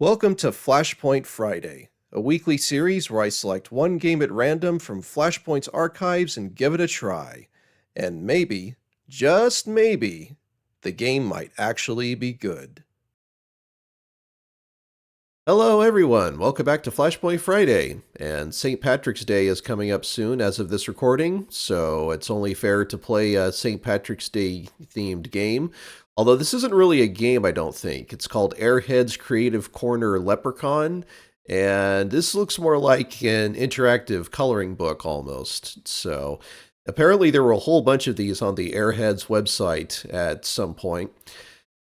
Welcome to Flashpoint Friday, a weekly series where I select one game at random from Flashpoint's archives and give it a try. And maybe, just maybe, the game might actually be good. Hello everyone, welcome back to Flashpoint Friday. And St. Patrick's Day is coming up soon as of this recording, so it's only fair to play a St. Patrick's Day themed game. Although this isn't really a game, I don't think. It's called Airheads Creative Corner Leprechaun, and this looks more like an interactive coloring book almost. So apparently there were a whole bunch of these on the Airheads website at some point.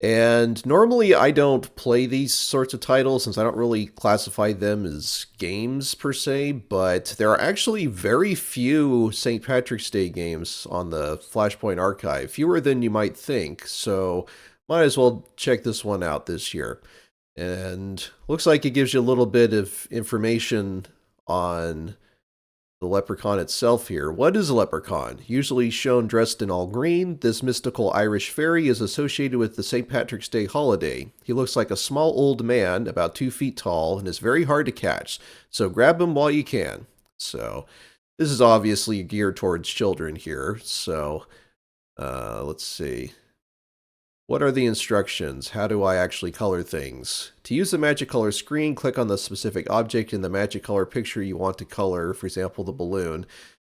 And normally I don't play these sorts of titles since I don't really classify them as games per se, but there are actually very few St. Patrick's Day games on the Flashpoint archive, fewer than you might think, so might as well check this one out this year. And looks like it gives you a little bit of information on the leprechaun itself here. What is a leprechaun? Usually shown dressed in all green, this mystical Irish fairy is associated with the St. Patrick's Day holiday. He looks like a small old man, about 2 feet tall, and is very hard to catch, so grab him while you can. So, this is obviously geared towards children here, so let's see. What are the instructions? How do I actually color things? To use the magic color screen, click on the specific object in the magic color picture you want to color, for example, the balloon.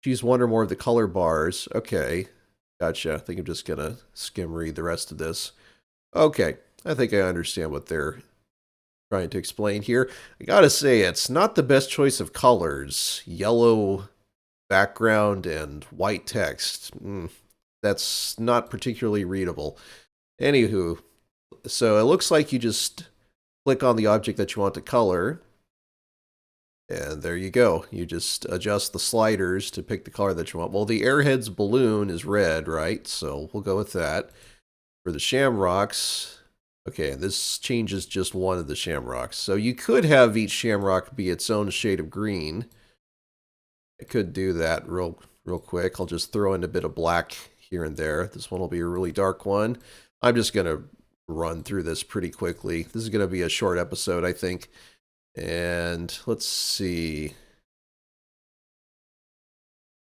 Choose one or more of the color bars. Okay, gotcha. I think I'm just going to skim read the rest of this. Okay, I think I understand what they're trying to explain here. I gotta say, it's not the best choice of colors. Yellow background and white text. That's not particularly readable. Anywho, so it looks like you just click on the object that you want to color, and there you go. You just adjust the sliders to pick the color that you want. Well, the Airheads balloon is red, right? So we'll go with that. For the shamrocks, okay, this changes just one of the shamrocks. So you could have each shamrock be its own shade of green. I could do that real quick. I'll just throw in a bit of black here and there. This one will be a really dark one. I'm just going to run through this pretty quickly. This is going to be a short episode, I think. And let's see.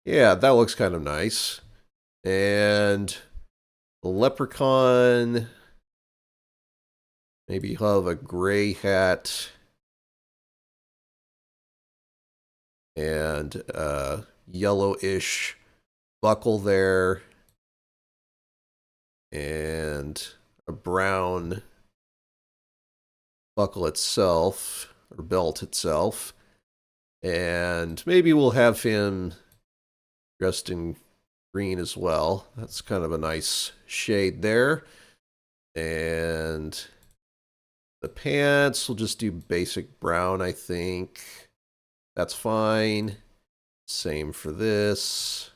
Yeah, that looks kind of nice. And the leprechaun, maybe he'll have a gray hat and a yellowish buckle there. And a brown buckle itself, or belt itself. And maybe we'll have him dressed in green as well. That's kind of a nice shade there. And the pants, we'll just do basic brown, I think. That's fine. Same for this.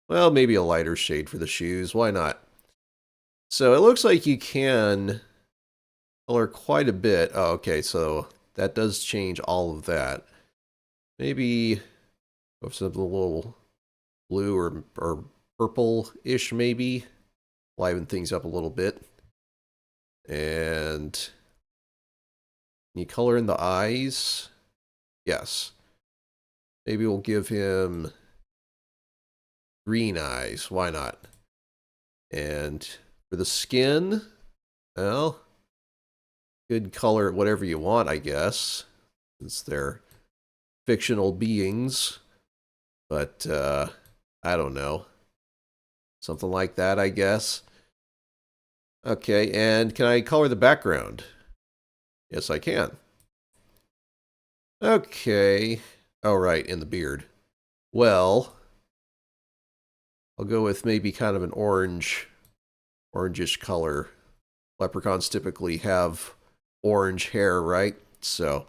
Well, maybe a lighter shade for the shoes. Why not? So it looks like you can color quite a bit. Oh, okay, so that does change all of that. Maybe go for something a little blue or purple-ish, maybe. Liven things up a little bit. And can you color in the eyes? Yes. Maybe we'll give him green eyes. Why not? And for the skin, well, good color whatever you want, I guess, since they're fictional beings. But I don't know. Something like that, I guess. Okay, and can I color the background? Yes, I can. Okay. Oh, right, in the beard. Well, I'll go with maybe kind of an orangish color. Leprechauns typically have orange hair, right? So,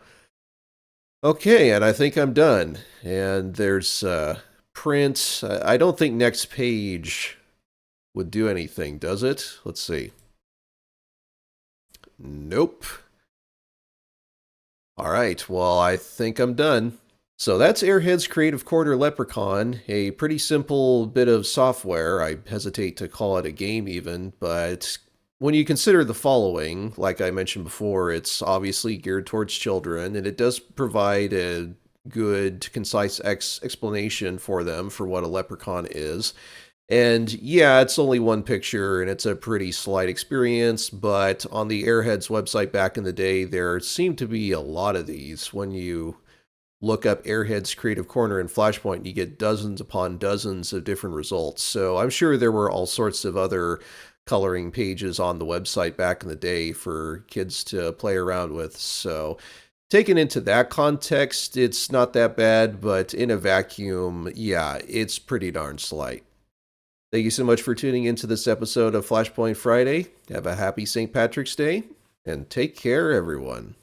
okay, and I think I'm done. And there's print. I don't think next page would do anything, does it? Let's see. Nope. All right, well, I think I'm done. So that's Airheads Creative Corner Leprechaun, a pretty simple bit of software. I hesitate to call it a game even, but when you consider the following, like I mentioned before, it's obviously geared towards children, and it does provide a good, concise explanation for them for what a leprechaun is. And yeah, it's only one picture and it's a pretty slight experience, but on the Airheads website back in the day, there seemed to be a lot of these. When you look up Airheads Creative Corner in Flashpoint, you get dozens upon dozens of different results. So I'm sure there were all sorts of other coloring pages on the website back in the day for kids to play around with. So taken into that context, it's not that bad, but in a vacuum, yeah, it's pretty darn slight. Thank you so much for tuning into this episode of Flashpoint Friday. Have a happy St. Patrick's Day, and take care, everyone.